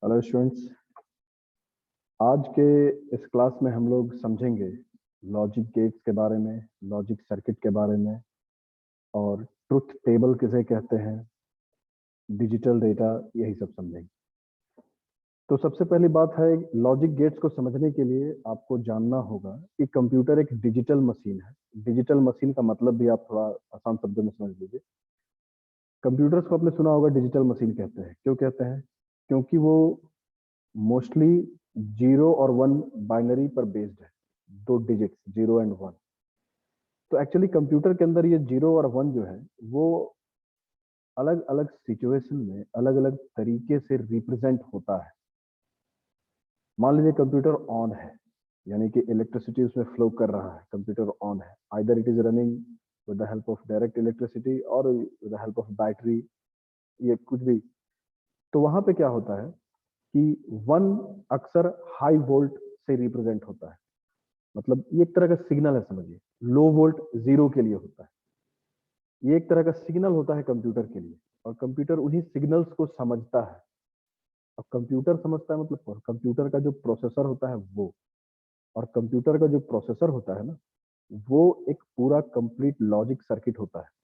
Hello students. आज के इस क्लास में हम लोग समझेंगे लॉजिक गेट्स के बारे में, लॉजिक सर्किट के बारे में, और ट्रुथ टेबल किसे कहते हैं, डिजिटल डेटा, यही सब समझेंगे। तो सबसे पहली बात है, लॉजिक गेट्स को समझने के लिए आपको जानना होगा कि कंप्यूटर एक डिजिटल मशीन है। डिजिटल मशीन का मतलब भी आप थोड़ा आसान शब्दों में समझ लीजिए। कंप्यूटर्स को आपने सुना होगा डिजिटल मशीन कहते हैं। क्यों कहते हैं? क्योंकि वो मोस्टली 0 और 1 बाइनरी पर बेस्ड है, दो डिजिट्स 0 एंड 1। तो एक्चुअली कंप्यूटर के अंदर ये 0 और 1 जो है वो अलग अलग सिचुएशन में अलग अलग तरीके से रिप्रेजेंट होता है। मान लीजिए कंप्यूटर ऑन है, यानी कि इलेक्ट्रिसिटी उसमें फ्लो कर रहा है, कंप्यूटर ऑन है। Either it is running with the help of direct electricity or with the help of battery, ये कुछ भी। तो वहां पे क्या होता है कि 1 अक्सर हाई वोल्ट से रिप्रेजेंट होता है। मतलब ये एक तरह का सिग्नल है, समझिए। लो वोल्ट 0 के लिए होता है। ये एक तरह का सिग्नल होता है कंप्यूटर के लिए, और कंप्यूटर उन्हीं सिग्नल्स को समझता है। अब कंप्यूटर समझता है मतलब कंप्यूटर का जो प्रोसेसर होता है वो, और कंप्यूटर का जो प्रोसेसर होता है ना, वो एक पूरा कंप्लीट लॉजिक सर्किट होता है।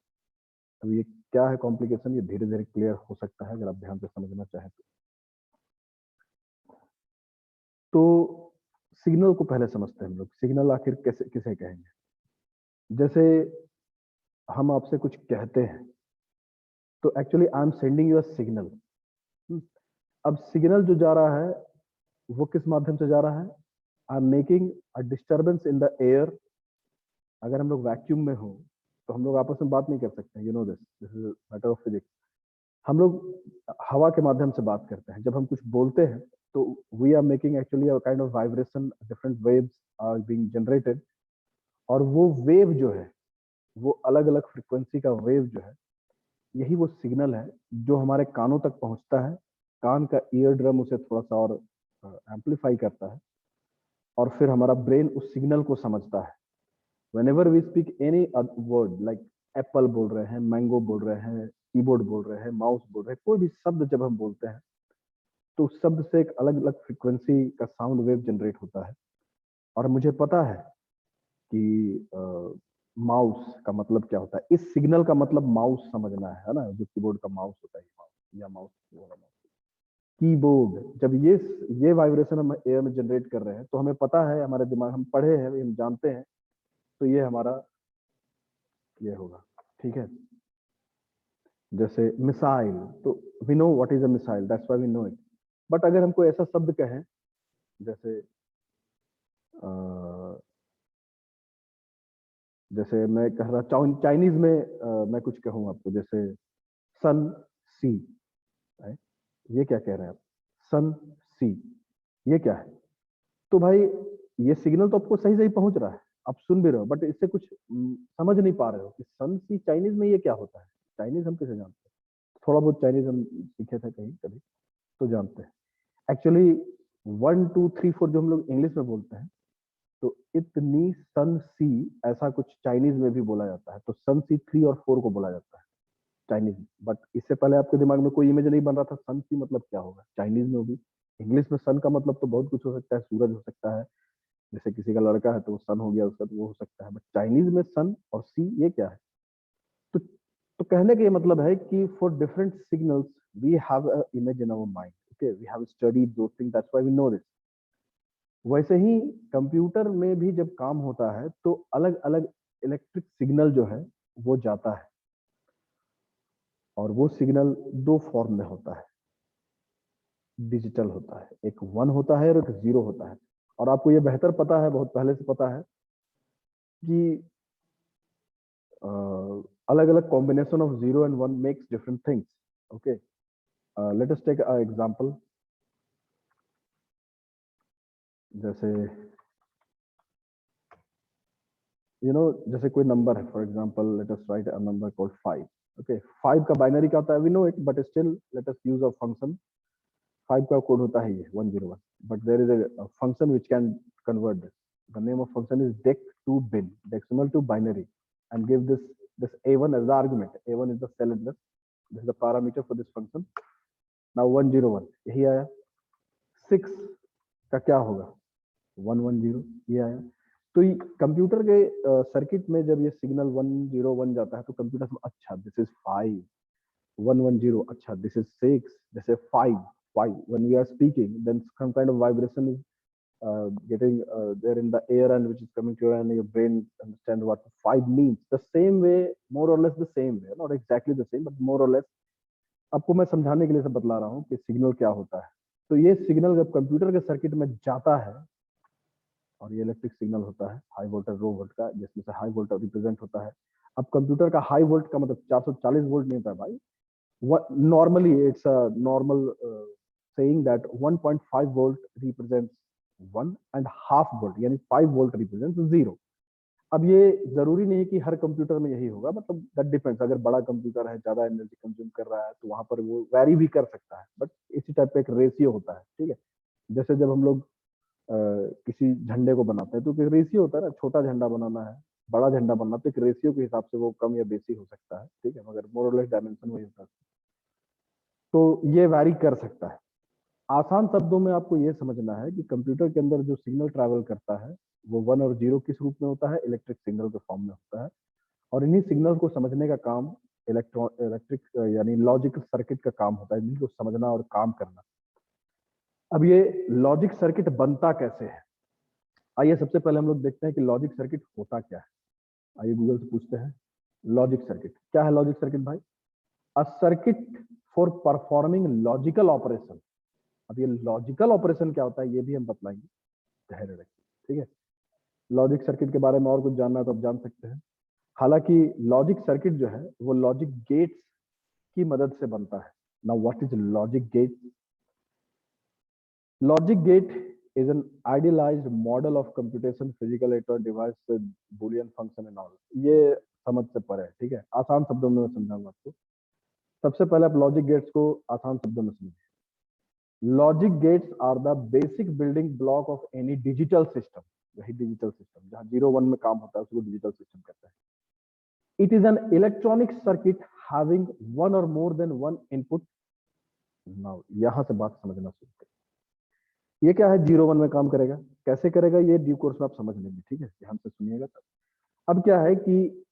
तो ये क्या है कॉम्प्लिकेशन, ये धीरे धीरे क्लियर हो सकता है अगर आप ध्यान से समझना चाहें तो सिग्नल को पहले समझते हैं हम लोग। सिग्नल आखिर कैसे किसे कहेंगे? जैसे हम आपसे कुछ कहते हैं तो actually I am sending you a signal. अब सिग्नल जो जा रहा है वो किस माध्यम से जा रहा है? I am making a disturbance in the air. अगर हम लोग वैक्यूम में हो तो हम लोग आपस में बात नहीं कर सकते, you know this this is matter of physics. हम लोग हवा के माध्यम से बात करते हैं। जब हम कुछ बोलते हैं तो we are making actually a kind of vibration, different waves are being generated. और वो वेव जो है, वो अलग अलग फ्रिक्वेंसी का वेव जो है, यही वो सिग्नल है जो हमारे कानों तक पहुंचता है। कान का ईयर ड्रम उसे थोड़ा सा और एम्पलीफाई करता है, और फिर हमारा ब्रेन उस सिग्नल को समझता है। Whenever we speak any word like apple बोल रहे हैं, मैंगो बोल रहे हैं, कीबोर्ड बोल रहे हैं, माउस बोल रहे हैं, कोई भी शब्द जब हम बोलते हैं तो उस शब्द से एक अलग अलग फ्रिक्वेंसी का साउंड वेव जनरेट होता है। और मुझे पता है कि माउस का मतलब क्या होता है। इस सिग्नल का मतलब माउस समझना है ना, जो कीबोर्ड का माउस होता है, माउस या माउस कीबोर्ड। जब ये वाइब्रेशन हम एयर में जनरेट कर रहे हैं तो हमें पता है, हमारे दिमाग, हम पढ़े हैं, हम जानते हैं, तो ये हमारा ये होगा। ठीक है। जैसे मिसाइल, तो we know what is a missile, that's why we know it. But अगर हमको ऐसा शब्द कहें जैसे जैसे मैं कह रहा चाइनीज में मैं कुछ कहूँ आपको, जैसे सन सी, ये क्या कह रहे हैं आप? सन सी, ये क्या है? तो भाई ये सिग्नल तो आपको सही सही पहुंच रहा है, आप सुन भी रहे हो, बट इससे कुछ समझ नहीं पा रहे हो कि सन सी चाइनीज में ये क्या होता है। चाइनीज हम कैसे जानते हैं? थोड़ा बहुत चाइनीज हम सीखे थे कहीं कभी, तो जानते हैं। एक्चुअली 1 2 3 4 जो हम लोग इंग्लिश में बोलते हैं, तो इतनी सन सी, ऐसा कुछ चाइनीज में भी बोला जाता है। तो सन सी 3 और 4 को बोला जाता है चाइनीज में। बट इससे पहले आपके दिमाग में कोई इमेज नहीं बन रहा था सन सी मतलब क्या होगा चाइनीज में होगी। इंग्लिश में सन का मतलब तो बहुत कुछ हो सकता है, सूरज हो सकता है, जैसे किसी का लड़का है तो वो सन हो गया उसका, तो वो हो सकता है। बट चाइनीज में सन और सी, ये क्या है? तो कहने का ये मतलब है कि for different signals we have a image in our mind. Okay, we have studied those things, that's why we know this. वैसे ही कंप्यूटर में भी जब काम होता है तो अलग अलग इलेक्ट्रिक सिग्नल जो है वो जाता है, और वो सिग्नल दो फॉर्म में होता है। डिजिटल होता है, एक 1 होता है और एक 0 होता है। और आपको ये बेहतर पता है, बहुत पहले से पता है कि अलग अलग combination of 0 and 1 makes different things. Okay, let us take a example. जैसे जैसे कोई नंबर है, for example let us write a number called 5। Okay, 5 का बाइनरी क्या होता है, we know it, but still let us use a function. 5 का code होता है ये 101, but there is a function which can convert this. The name of function is dec to bin, decimal to binary, and give this a1 as the argument. a1 is the cell address, this is the parameter for this function. Now 101 यही आया। 6 का क्या होगा, 110 ये आया। तो computer के circuit में जब ये सिग्नल 101 जाता है तो कंप्यूटर में अच्छा दिस इज 5, 110 अच्छा दिस इज 6, जैसे 5 when we are speaking then some kind of vibration is getting there in the air and which is coming to you and your brain understand what 5 means the same way, more or less the same way, not exactly the same but more or less। आपको मैं समझाने के लिए सब बतला रहा हूँ कि सिग्नल क्या होता है। तो ये सिग्नल जब कंप्यूटर के सर्किट में जाता है और ये इलेक्ट्रिक सिग्नल होता है हाई वोल्टेज लो वोल्ट का, जिसमें से हाई वोल्ट रिप्रेजेंट होता है। अब कंप्यूटर का हाई वोल्ट का मतलब 440 वोल्ट नहीं होता है भाई। Normally it's a normal saying that 1.5 volt represents 1.5 volt यानी 5 volt represents 0। अब ये जरूरी नहीं है कि हर कंप्यूटर में यही होगा, मतलब दैट डिपेंड्स। अगर बड़ा कंप्यूटर है, ज्यादा एनर्जी कंज्यूम कर रहा है तो वहां पर वो वैरी भी कर सकता है, बट इसी टाइप का एक रेशियो होता है, ठीक है। जैसे जब हम लोग किसी झंडे को बनाते हैं तो एक रेशियो होता है ना, छोटा झंडा बनाना है, बड़ा झंडा बनना, तो एक रेशियो के हिसाब से वो कम या बेसी हो सकता है, ठीक है, मगर मोर और लेस डायमेंशन वही होता है। तो ये वैरी कर सकता है। आसान शब्दों में आपको ये समझना है कि कंप्यूटर के अंदर जो सिग्नल ट्रैवल करता है वो 1 और 0 किस रूप में होता है, इलेक्ट्रिक सिग्नल के फॉर्म में होता है। और इन्हीं सिग्नल को समझने का काम इलेक्ट्रिक यानी लॉजिकल सर्किट का काम होता है, इन्हीं को समझना और काम करना। अब ये लॉजिक सर्किट बनता कैसे है, आइए सबसे पहले हम लोग देखते हैं कि लॉजिक सर्किट होता क्या है। आइए गूगल से पूछते हैं लॉजिक सर्किट क्या है। लॉजिक सर्किट भाई a circuit for performing logical operation. अब ये लॉजिकल ऑपरेशन क्या होता है ये भी हम बतलाएंगे, धैर्य रखिए, ठीक है। लॉजिक सर्किट के बारे में और कुछ जानना है तो आप जान सकते हैं। हालांकि लॉजिक सर्किट जो है वो लॉजिक गेट्स की मदद से बनता है। Now what is logic gate? Logic gate is an idealized model of computation physical electronic device with boolean function and all। ये समझ से परे है, ठीक है। आसान शब्दों में मैं समझाऊंगा आपको। सबसे पहले आप लॉजिक गेट्स को आसान शब्दों में समझिए। Logic gates are the basic building block of any digital system. वही डिजिटल सिस्टम जहां 0-1 में काम होता है उसको डिजिटल सिस्टम कहते हैं। It is an electronic circuit having one or more than one input. Now यहां से बात समझना शुरू करें। ये क्या है, 0-1 में काम करेगा, कैसे करेगा ये ड्यू कोर्स में आप समझ लेंगे, ठीक है, ध्यान से सुनिएगा तब। अब क्या है कि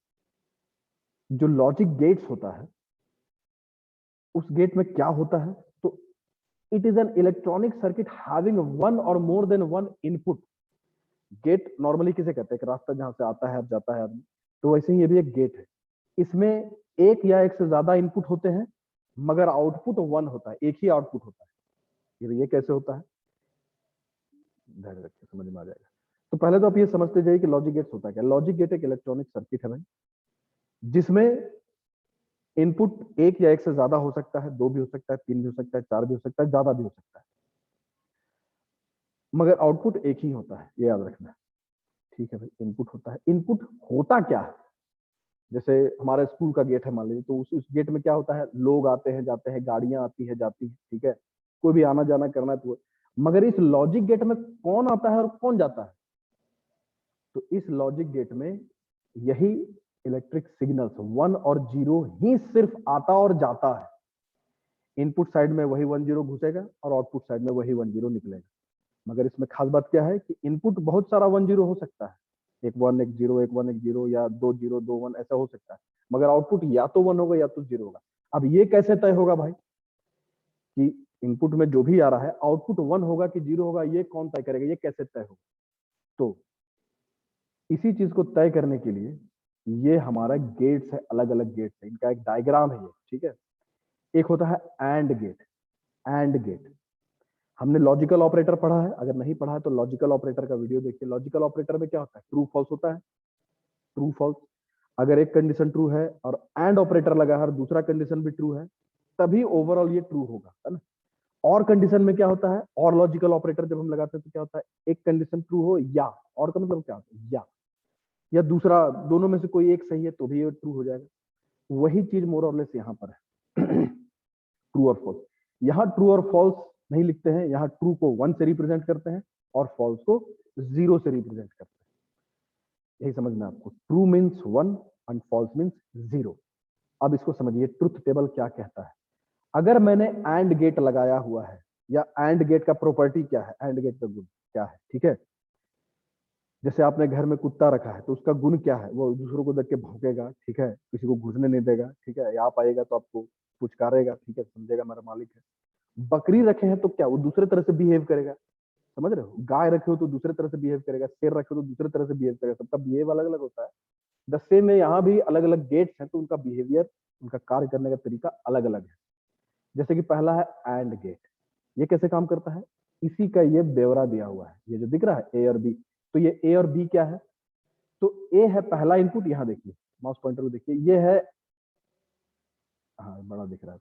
जो लॉजिक गेट्स होता है उस गेट में क्या होता है, तो it is an electronic circuit having one or more than one input. Gate normally किसे कहते हैं, एक रास्ता जहां से आता है अब जाता है आदमी, तो वैसे ही ये भी एक गेट है। इसमें एक या एक से ज्यादा इनपुट होते हैं मगर आउटपुट वन होता है, एक ही आउटपुट होता है। ये कैसे होता है, धैर्य रखिए समझ में आ जाएगा। तो पहले तो आप ये समझते जाइए कि लॉजिक गेट्स होता है क्या। लॉजिक गेट एक इलेक्ट्रॉनिक सर्किट है भाई, जिसमें इनपुट एक या एक से ज्यादा हो सकता है, 2 भी हो सकता है, 3 भी हो सकता है, 4 भी हो सकता है, ज्यादा भी हो सकता है, मगर आउटपुट एक ही होता है, ये याद रखना है, ठीक है भाई। इनपुट होता है, इनपुट होता क्या है, जैसे हमारा स्कूल का गेट है मान लीजिए, तो उस गेट में क्या होता है, लोग आते हैं जाते हैं, गाड़ियां आती है जाती है, ठीक है, कोई भी आना जाना करना है तो। मगर इस लॉजिक गेट में कौन आता है और कौन जाता है, तो इस लॉजिक गेट में यही इलेक्ट्रिक सिग्नल्स 1 और 0 ही सिर्फ आता और जाता है। इनपुट साइड में वही 1-0 घुसेगा और आउटपुट साइड में वही 1-0 निकलेगा। मगर इसमें खास बात क्या है कि इनपुट बहुत सारा 1-0 हो सकता है, एक 1 एक 0 एक 1 एक 0 या 2-0 2-1 ऐसा हो सकता है, मगर आउटपुट या तो 1 होगा या तो 0 होगा। अब ये कैसे तय होगा भाई कि इनपुट में जो भी आ रहा है आउटपुट 1 होगा कि 0 होगा, ये कौन तय करेगा, ये कैसे तय होगा? तो इसी चीज को तय करने के लिए ये हमारा गेट्स है, अलग अलग गेट्स है, इनका एक डायग्राम है ये, ठीक है। एक होता है एंड गेट। एंड गेट हमने लॉजिकल ऑपरेटर पढ़ा है, अगर नहीं पढ़ा है तो लॉजिकल ऑपरेटर का वीडियो देखिए। लॉजिकल ऑपरेटर में क्या होता है, ट्रू फॉल्स होता है, ट्रू फॉल्स। अगर एक कंडीशन ट्रू है और एंड ऑपरेटर लगा है और दूसरा कंडीशन भी ट्रू है तभी ओवरऑल ये ट्रू होगा, है ना। और कंडीशन में क्या होता है, और लॉजिकल ऑपरेटर जब हम लगाते हैं तो क्या होता है, एक कंडीशन ट्रू हो या, और का मतलब क्या होता है या दूसरा, दोनों में से कोई एक सही है तो भी ये ट्रू हो जाएगा। वही चीज मोर और लेस यहाँ पर है। ट्रू और फॉल्स, यहाँ ट्रू और फॉल्स नहीं लिखते हैं, यहाँ ट्रू को 1 से रिप्रेजेंट करते हैं और फॉल्स को 0 से रिप्रेजेंट करते हैं। यही समझना आपको, true means 1 and false means 0। अब इसको समझिए ट्रुथ टेबल क्या कहता है। अगर मैंने एंड गेट लगाया हुआ है या एंड गेट का प्रॉपर्टी क्या है, एंड गेट का गुण क्या है, ठीक है। जैसे आपने घर में कुत्ता रखा है तो उसका गुण क्या है, वो दूसरों को देख के भौंकेगा, ठीक है, किसी को घुसने नहीं देगा, ठीक है, आप आएगा तो आपको पुचकारेगा, ठीक है, समझेगा मेरा मालिक है। बकरी रखे हैं तो क्या, वो दूसरे तरह से बिहेव करेगा, समझ रहे हो। गाय रखे हो तो दूसरे तरह से बिहेव करेगा, शेर रखे हो तो दूसरे तरह से बिहेव करेगा, सबका बिहेव अलग अलग होता है। द सेम में यहाँ भी अलग अलग गेट्स हैं तो उनका बिहेवियर, उनका कार्य करने का तरीका अलग अलग है। जैसे कि पहला है एंड गेट, ये कैसे काम करता है, इसी का ये ब्यौरा दिया हुआ है, ये जो दिख रहा है ए और बी, तो ये ए और बी क्या है, तो ए है पहला इनपुट, यहाँ देखिए माउस पॉइंटर को देखिए, ये है, हाँ बड़ा दिख रहा है,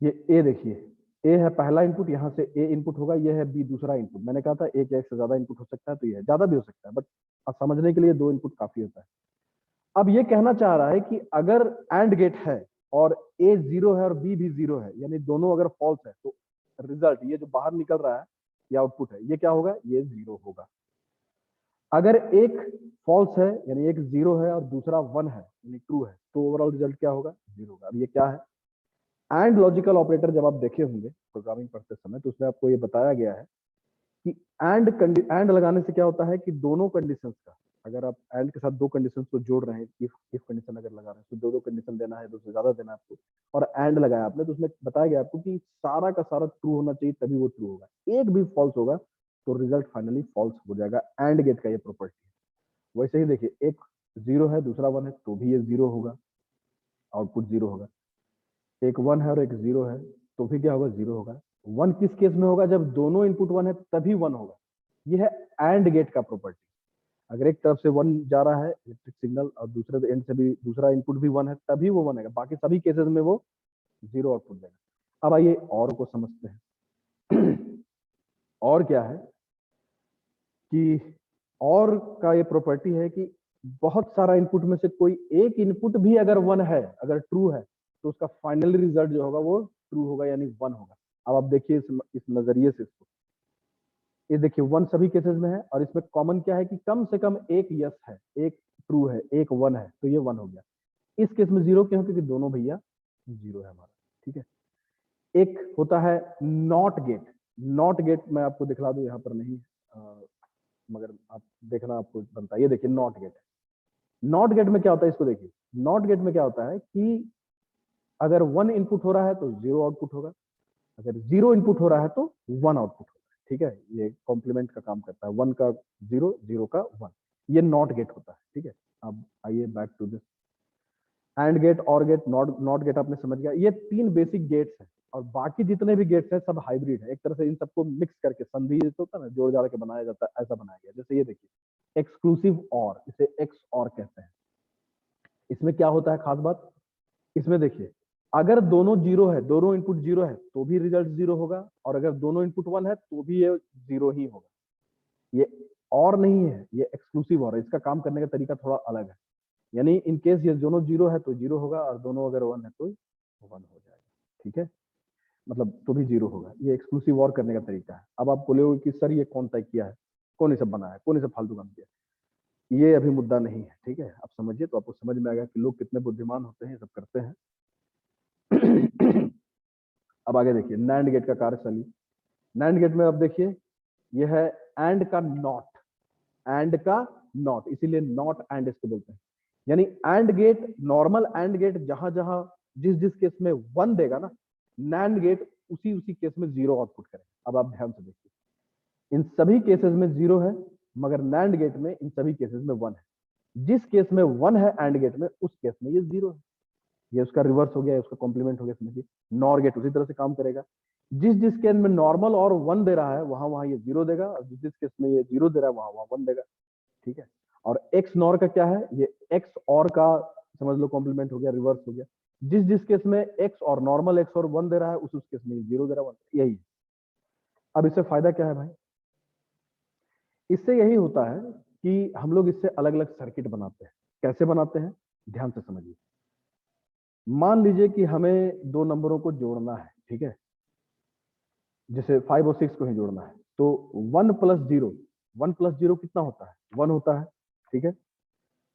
ये ए देखिए, ए है पहला इनपुट, यहाँ से ए इनपुट होगा, ये है बी दूसरा इनपुट। मैंने कहा था एक या एक से ज्यादा इनपुट हो सकता है, तो ये ज्यादा भी हो सकता है, बट समझने के लिए दो इनपुट काफी होता है। अब ये कहना चाह रहा है कि अगर एंड गेट है और ए जीरो है और बी भी जीरो है, यानी दोनों अगर फॉल्स है, तो रिजल्ट ये जो बाहर निकल रहा है, ये आउटपुट है, ये क्या होगा, ये जीरो होगा। अगर एक फॉल्स है यानी एक जीरो है और दूसरा वन है यानी ट्रू है, तो ओवरऑल रिजल्ट क्या होगा, जीरो होगा। अब ये क्या है, एंड लॉजिकल ऑपरेटर जब आप देखे होंगे प्रोग्रामिंग पढ़ते समय, तो उसमें आपको ये बताया गया है कि एंड लगाने से क्या होता है कि दोनों कंडीशंस का, अगर आप एंड के साथ दो कंडीशंस को जोड़ रहे हैं, इफ कंडीशन अगर लगा रहे हैं तो दो दो कंडीशन देना है, दो से ज्यादा देना है आपको, और एंड लगाया आपने, तो उसमें बताया गया आपको कि सारा का सारा ट्रू होना चाहिए तभी वो ट्रू होगा, एक भी फॉल्स होगा तो रिजल्ट फाइनली फॉल्स हो जाएगा। एंड गेट का ये प्रॉपर्टी है। वैसे ही देखिए, एक जीरो है दूसरा वन है तो भी ये जीरो होगा, आउटपुट जीरो होगा। एक वन है और एक जीरो है तो भी क्या होगा, जीरो होगा। वन किस केस में होगा, जब दोनों इनपुट वन है तभी वन होगा। यह है एंड गेट का प्रॉपर्टी। अगर एक तरफ से वन जा रहा है इलेक्ट्रिक सिग्नल और दूसरे एंड से भी दूसरा इनपुट भी वन है, तभी वो वन है, बाकी सभी केसेस में वो जीरो आउटपुट देगा। अब आइए और को समझते हैं। और क्या है कि और का ये प्रॉपर्टी है कि बहुत सारा इनपुट में से कोई एक इनपुट भी अगर वन है, अगर ट्रू है, तो उसका फाइनल रिजल्ट जो होगा वो ट्रू होगा यानी वन होगा। अब आप देखिए इस नजरिए से इसको, ये देखिए वन सभी केसेस में है और इसमें कॉमन क्या है कि कम से कम एक यस है, एक ट्रू है, एक वन है, तो ये वन हो गया। इस केस में जीरो क्यों, क्योंकि दोनों भैया जीरो है हमारा, ठीक है। एक होता है नॉट गेट। नॉट गेट मैं आपको दिखला दूं, यहाँ पर नहीं मगर आप देखना आपको बनता है। ये देखिए नॉट गेट, नॉट गेट में क्या होता है, इसको देखिए। नॉट गेट में क्या होता है कि अगर वन इनपुट हो रहा है तो जीरो आउटपुट होगा, अगर जीरो इनपुट हो रहा है तो वन आउटपुट होगा, ठीक है। ये कॉम्प्लीमेंट का काम करता है, वन का जीरो, जीरो का वन, ये नॉट गेट होता है, ठीक है। अब आइए back to this and gate, or gate, not gate आपने समझ गया। ये तीन बेसिक गेट्स हैं और बाकी जितने भी गेट्स हैं सब हाइब्रिड है, एक तरह से इन सबको मिक्स करके संधि होता है ना, जोड़ जाड़ के बनाया जाता है, ऐसा बनाया गया। जैसे ये देखिए एक्सक्लूसिव और, इसे एक्स और कहते हैं। इसमें क्या होता है खास बात, इसमें देखिए अगर दोनों जीरो है, दोनों इनपुट जीरो है तो भी रिजल्ट जीरो होगा, और अगर दोनों इनपुट वन है तो भी ये जीरो ही होगा। ये और नहीं है, ये एक्सक्लूसिव और है। इसका काम करने का तरीका थोड़ा अलग है, यानी इन केस ये दोनों जीरो है तो जीरो होगा, और दोनों अगर वन है तो वन हो जाएगा, ठीक है, मतलब तो भी जीरो होगा। ये एक्सक्लूसिव और करने का तरीका है। अब आप बोलोगे कि सर ये कौन तय किया है, कौन इसे बनाया, कौन इसे फालतू काम किया, ये अभी मुद्दा नहीं है, ठीक है। आप समझिए तो आपको समझ में आएगा कि लोग कितने बुद्धिमान होते हैं, सब करते हैं। अब आगे देखिए नैंड गेट का कार्यशैली। नैंड गेट में अब देखिए यह है एंड का नॉट, एंड का नॉट, इसीलिए नॉट एंड इसको बोलते हैं। यानी and gate, normal and gate जहां जहां जिस जिस केस में वन देगा ना, नैंड गेट उसी उसी केस में जीरो आउटपुट करेगा। अब आप ध्यान से देखिए, इन सभी केसेस में जीरो है, मगर नैंड गेट में इन सभी केसेस में वन है। जिस केस में वन है एंड गेट में, उस केस में ये जीरो है। ये उसका रिवर्स हो गया, उसका कॉम्प्लीमेंट हो गया, समझिए। नॉर गेट उसी तरह से काम करेगा, जिस जिस केस में नॉर्मल और वन दे रहा है वहां वहां ये जीरो देगा, और जिस जिस केस में ये जीरो दे रहा है वहां वहां वन देगा, ठीक है। और एक्स नॉर का क्या है, ये एक्स और का समझ लो कॉम्प्लीमेंट हो गया, रिवर्स हो गया। जिस जिस केस में एक्स और नॉर्मल एक्स और वन दे रहा है, उस केस में जीरो दे रहा है, वन, यही। अब इससे फायदा क्या है भाई, इससे यही होता है कि हम लोग इससे अलग अलग सर्किट बनाते हैं। कैसे बनाते हैं, ध्यान से समझिए। मान लीजिए कि हमें दो नंबरों को जोड़ना है, ठीक है, जैसे 5 और 6 को ही जोड़ना है, तो 1 + 0, 1 + 0 कितना होता है, 1 होता है, ठीक है।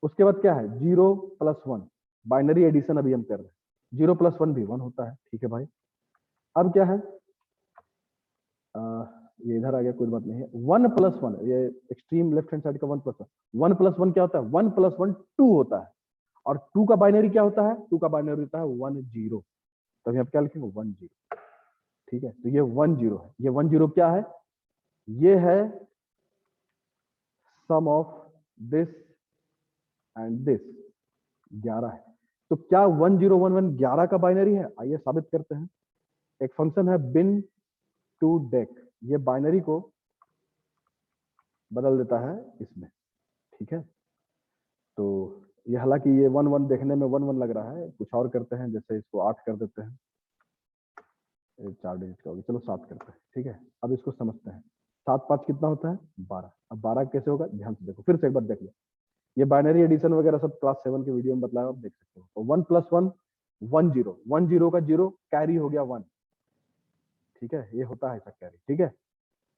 उसके बाद क्या है, 0 + 1, बाइनरी एडिशन अभी हम कर रहे हैं, 0 + 1 भी 1 होता है, ठीक है भाई। अब क्या है, ये इधर आ गया, कोई बात नहीं है। 1+1, ये एक्सट्रीम लेफ्ट हैंड साइड का 1+1। 1+1 क्या होता है? 1+1 2 होता है। और 2 का बाइनरी क्या होता है? 2 का बाइनरी होता है 1 0। तो यहाँ क्या लिखेंगे? 1 0। ठीक है, तो ये 1 0 है। ये 1 0 क्या है? ये है सम ऑफ दिस एंड दिस, 11 है। तो क्या 1011 11 का बाइनरी है? आइए साबित करते हैं। एक फंक्शन है bin to deck, ये बाइनरी को बदल देता है इसमें। ठीक है, तो ये हालांकि ये 1 1 देखने में 1 1 लग रहा है, कुछ और करते हैं, जैसे इसको 8 कर देते हैं, 4 डिजिट का होगा, चलो 7 करते हैं। ठीक है, अब इसको समझते हैं। 7 5 कितना होता है? 12। अब 12 कैसे होगा? ध्यान से देखो, फिर से एक बार देख लो। ये बाइनरी एडिशन वगैरह सब क्लास 7 के वीडियो में बताया, आप देख सकते हो। तो 1+1 1 0, 1 0 का 0 कैरी हो गया 1। ठीक है, ये होता है ऐसा कैरी। ठीक है,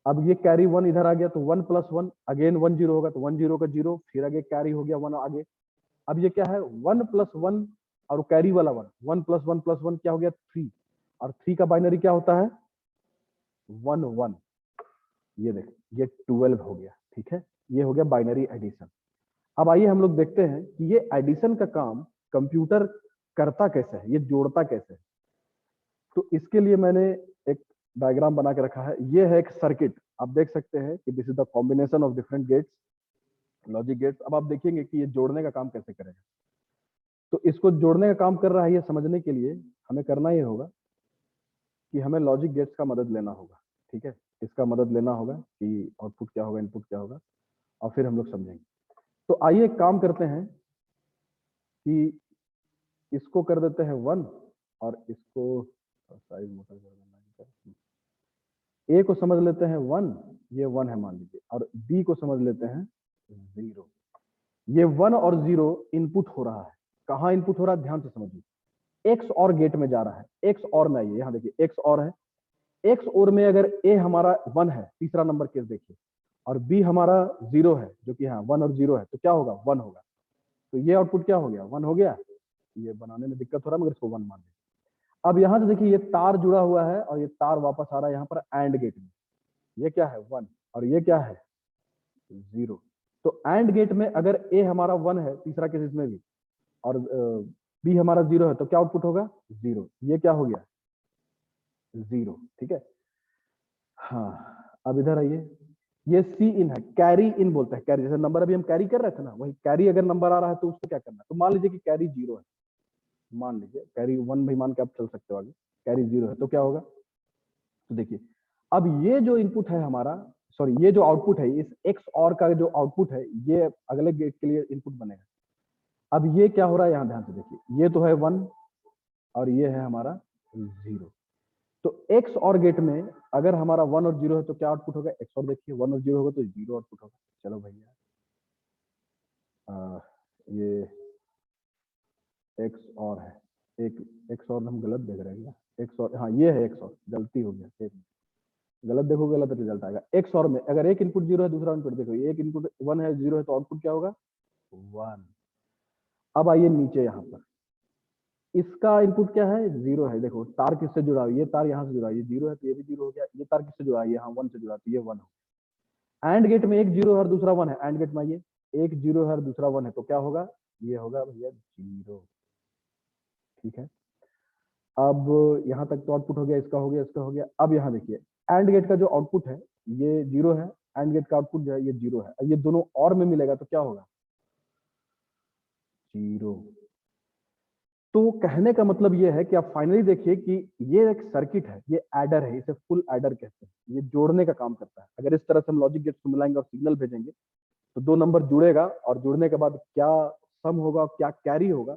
अब ये कैरी 1 इधर आ गया, तो 1+1 अगेन 1 0 होगा, तो 1 0 का 0 फिर आगे कैरी हो गया 1 आगे। अब ये क्या है? 1+1 और कैरी वाला 1, 1+1+1 क्या हो गया? 3। और 3 का बाइनरी क्या होता है? 1 1। ये देखो, ये 12 हो गया। ठीक है, ये हो गया बाइनरी एडिशन। अब आइए हम लोग देखते हैं कि ये एडिशन का काम कंप्यूटर करता कैसे है, ये जोड़ता कैसे है। तो इसके लिए मैंने एक डायग्राम बना के रखा है। ये है एक सर्किट, आप देख सकते हैं कि this is the combination of different gates, logic gates. अब आप देखेंगे कि ये जोड़ने का काम कैसे करेगा। तो इसको जोड़ने का काम कर रहा है, ये समझने के लिए हमें करना ये होगा कि हमें लॉजिक गेट्स का मदद लेना होगा। ठीक है, इसका मदद लेना होगा कि आउटपुट क्या होगा, इनपुट क्या होगा, और फिर हम लोग समझेंगे। तो आइए एक काम करते हैं कि इसको कर देते हैं 1 और इसको साइज मोटा कर देना। ए को समझ लेते हैं 1, ये 1 है मान लीजिए, और बी को समझ लेते हैं 0। ये 1 और 0 इनपुट हो रहा है। कहाँ इनपुट हो रहा है? ध्यान से समझिए। एक्स और गेट में जा रहा है। एक्स और में आइए, यहाँ देखिए एक्स और है। एक्स और में अगर ए हमारा 1 है, तीसरा नंबर केस देखिए, और बी हमारा 0 है, जो कि हाँ 1 और 0 है, तो क्या होगा? 1 होगा। तो ये आउटपुट क्या हो गया? 1 हो गया। ये बनाने में दिक्कत हो रहा है, मगर इसको 1 मान लीजिए। अब यहाँ से देखिए, ये तार जुड़ा हुआ है और ये तार वापस आ रहा है यहाँ पर एंड गेट में। ये क्या है? 1, और ये क्या है? 0। तो एंड गेट में अगर ए हमारा 1 है, तीसरा केस इसमें भी, और बी हमारा 0 है, तो क्या आउटपुट होगा? 0। ये क्या हो गया? 0। ठीक है, हाँ। अब इधर आइए, ये सी इन है, कैरी इन बोलते हैं। कैरी जैसे नंबर अभी हम कैरी कर रहे थे ना, वही कैरी अगर नंबर आ रहा है तो उसको क्या करना है? तो मान लीजिए कि कैरी 0 है, मान लीजिए कैरी 1 भी मान के आप चल सकते हो आगे। कैरी 0 है तो क्या होगा? तो देखिए, अब ये जो इनपुट है हमारा, सॉरी ये जो आउटपुट है, इस एक्स और का जो आउटपुट है, ये अगले गेट के लिए इनपुट बनेगा। अब ये क्या हो रहा है? यहाँ ध्यान से देखिए, ये तो है 1 और ये है हमारा 0। तो एक्स और गेट में अगर हमारा 1 और 0 है तो क्या आउटपुट होगा? एक्स और देखिए 1 और 0 होगा तो 0 आउटपुट होगा। चलो भैया, ये एक्स और है, एक एक्स और हम गलत देख रहे हैं क्या? एक्स और, हाँ ये है एक्स और, गलती हो गया। एक गलत देखो, गलत रिजल्ट आएगा। एक्स और में अगर एक इनपुट 0 है, दूसरा इनपुट देखो, एक इनपुट 1 है, 0 है, तो आउटपुट क्या होगा? 1। अब आइए नीचे, यहाँ पर इसका इनपुट क्या है? 0 है। देखो तार किससे जुड़ा है? ये तार यहाँ से जुड़ा है, ये 0 है तो ये भी 0 हो गया। ये तार किससे जुड़ा है? यहाँ 1 से जुड़ा है, तो ये 1 हो। एंड गेट में एक 0 है और दूसरा 1 है। एंड गेट में आइए, एक 0 है और दूसरा 1 है, तो क्या होगा? ये होगा भैया 0। ठीक है, अब यहाँ तक तो आउटपुट हो गया, इसका हो गया, इसका हो गया। अब यहाँ देखिए, एंड गेट का जो आउटपुट है ये 0 है, एंड गेट का आउटपुट जो है ये 0 है। ये दोनों और में मिलेगा तो क्या होगा? 0। तो कहने का मतलब ये है कि आप फाइनली देखिए कि ये एक सर्किट है, ये एडर है, इसे फुल एडर कहते हैं। ये जोड़ने का काम करता है। अगर इस तरह से हम लॉजिक गेट्स को मिलाएंगे और सिग्नल भेजेंगे, तो दो नंबर जुड़ेगा, और जुड़ने के बाद क्या सम होगा, क्या कैरी होगा,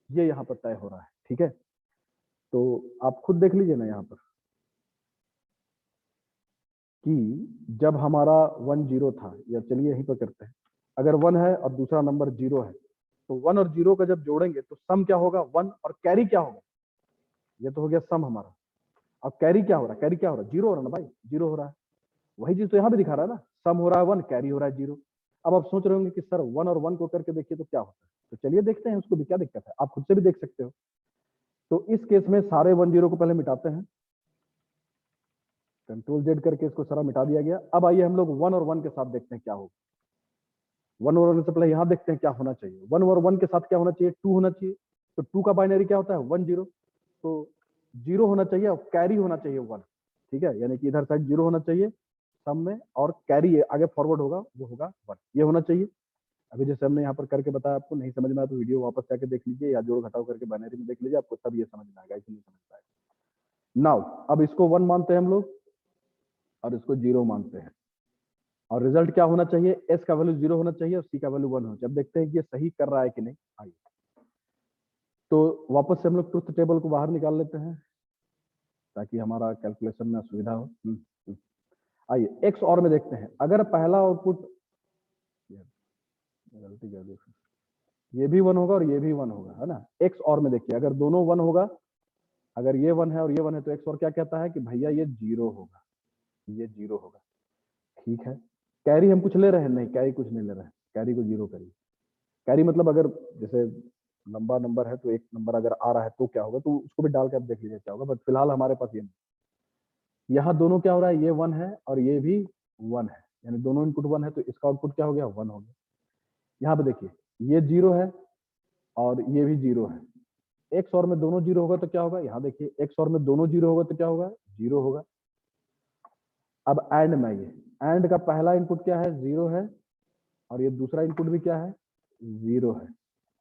ये यहाँ पर तय हो रहा है। ठीक है, तो आप खुद देख लीजिए ना यहाँ पर कि जब हमारा 1 0 था, या चलिए यहीं पर करते हैं, अगर 1 है और दूसरा नंबर 0 है, तो 1 और 0 का जब जोड़ेंगे तो सम क्या होगा? 1, और कैरी क्या होगा? ये तो हो गया सम हमारा। अब कैरी क्या हो रहा है? कैरी क्या हो रहा है? 0 हो रहा है ना भाई, 0 हो रहा है। वही चीज तो यहाँ भी दिखा रहा है ना, सम हो रहा है 1, कैरी हो रहा है 0। अब आप सोच रहे होंगे कि सर 1 और 1 को करके देखिए तो क्या होता है। तो चलिए देखते हैं, उसको भी क्या दिक्कत है, आप खुद से भी देख सकते हो। तो इस केस में सारे 1 0 को पहले मिटाते हैं। कंट्रोल जेड करके इसको सारा मिटा दिया गया। अब आइए हम लोग 1 और 1 के साथ देखते हैं क्या होगा। 1 और 1 से पहले यहाँ देखते हैं क्या होना चाहिए। 1 और 1 के साथ क्या होना चाहिए, 2 होना चाहिए। तो 2 का बाइनरी क्या होता है, 1 0। तो 0 होना चाहिए और कैरी होना चाहिए 1। ठीक है, यानी कि इधर साइड 0 होना चाहिए सम में, और कैरी आगे फॉरवर्ड होगा वो होगा 1, ये होना चाहिए। अभी जैसे हमने यहाँ पर करके बताया, आपको नहीं समझ में आया तो वीडियो वापस जाके देख लीजिए, या जोड़ घटाव करके बाइनरी में देख लीजिए, आपको तब ये समझ में आएगा, इसलिए नहीं समझ पाएगा। नाउ अब इसको 1 मानते हैं हम लोग और इसको 0 मानते हैं, और रिजल्ट क्या होना चाहिए, एस का वैल्यू 0 होना चाहिए और सी का वैल्यू 1 होना चाहिए। अब देखते हैं कि ये सही कर रहा है कि नहीं। आइए तो वापस से हम लोग ट्रुथ टेबल को बाहर निकाल लेते हैं ताकि हमारा कैलकुलेशन में सुविधा हो। आइए एक्स और में देखते हैं, अगर पहला आउटपुट, गलती कर दी, ये भी 1 होगा और ये भी 1 होगा, है ना। एक्स और में देखिए, अगर दोनों 1 होगा, अगर ये 1 है और ये 1 है, तो एक्स और क्या कहता है कि भैया ये 0 होगा, ये 0 होगा। ठीक है, कैरी हम कुछ ले रहे हैं, नहीं कैरी कुछ नहीं ले रहे हैं, कैरी को 0 करिए। कैरी मतलब अगर जैसे लंबा नंबर है तो एक नंबर अगर आ रहा है तो क्या होगा, तो उसको भी डाल के आप देख लीजिए क्या होगा, बट फिलहाल हमारे पास ये नहीं। यहाँ दोनों क्या हो रहा है, ये 1 है और ये भी 1 है, यानी दोनों इनपुट 1 है, तो इसका आउटपुट क्या हो गया, 1 हो गया। यहाँ पे देखिए ये 0 है और ये भी 0 है, एक्स और में दोनों 0 होगा तो क्या होगा, यहाँ देखिए एक्स और में दोनों 0 होगा तो क्या होगा, 0 होगा। अब एंड में, ये एंड का पहला इनपुट क्या है, 0 है, और ये दूसरा इनपुट भी क्या है, 0 है।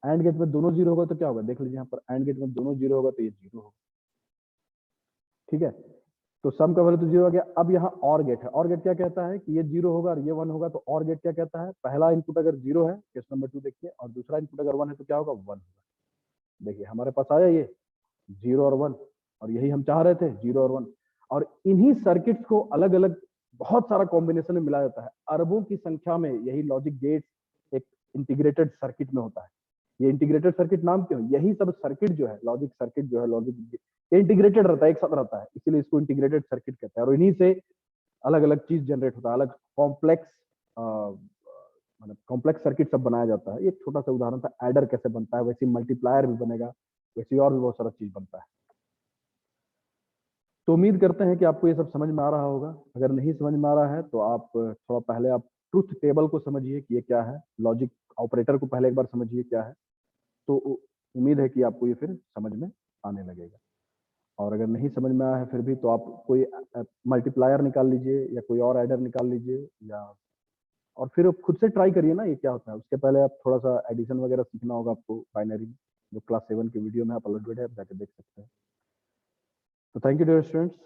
एंड गेट में दोनों 0 होगा तो क्या होगा, देख लीजिए यहाँ पर एंड गेट में दोनों 0 होगा तो ये 0 होगा। ठीक है, तो सम का वैल्यू तो 0 आ गया। अब यहाँ और गेट है, और गेट क्या कहता है कि ये 0 होगा और ये 1 होगा, तो और गेट क्या कहता है, पहला इनपुट अगर 0 है, केस नंबर 2 देखिए, और दूसरा इनपुट अगर 1 है तो क्या होगा, 1 होगा। देखिए हमारे पास आया ये 0 और 1, और यही हम चाह रहे थे, 0 और 1। और इन्हीं सर्किट्स को अलग अलग बहुत सारा कॉम्बिनेशन में मिलाया जाता है, अरबों की संख्या में यही लॉजिक गेट्स एक इंटीग्रेटेड सर्किट में होता है। ये इंटीग्रेटेड सर्किट नाम क्यों, यही सब सर्किट जो है, लॉजिक सर्किट जो है, लॉजिक इंटीग्रेटेड रहता है, एक साथ रहता है, इसीलिए इसको इंटीग्रेटेड सर्किट कहते हैं। और इन्हीं से अलग अलग चीज जनरेट होता है, अलग कॉम्प्लेक्स मतलब कॉम्प्लेक्स सर्किट सब बनाया जाता है। एक छोटा सा उदाहरण था, एडर कैसे बनता है, वैसे मल्टीप्लायर भी बनेगा, वैसे और भी बहुत सारा चीज बनता है। तो उम्मीद करते हैं कि आपको ये सब समझ में आ रहा होगा। अगर नहीं समझ में आ रहा है तो आप थोड़ा पहले आप ट्रुथ टेबल को समझिए कि ये क्या है, लॉजिक ऑपरेटर को पहले एक बार समझिए क्या है, तो उम्मीद है कि आपको ये फिर समझ में आने लगेगा। और अगर नहीं समझ में आया है फिर भी, तो आप कोई मल्टीप्लायर निकाल लीजिए या कोई और एडर निकाल लीजिए, या और फिर खुद से ट्राई करिए ना ये क्या होता है। उसके पहले आप थोड़ा सा एडिशन वगैरह सीखना होगा आपको बाइनरी में, जो क्लास 7 की वीडियो में आप अपलोडेड है, आप जाके देख सकते हैं। तो थैंक यू डियर स्टूडेंट्स।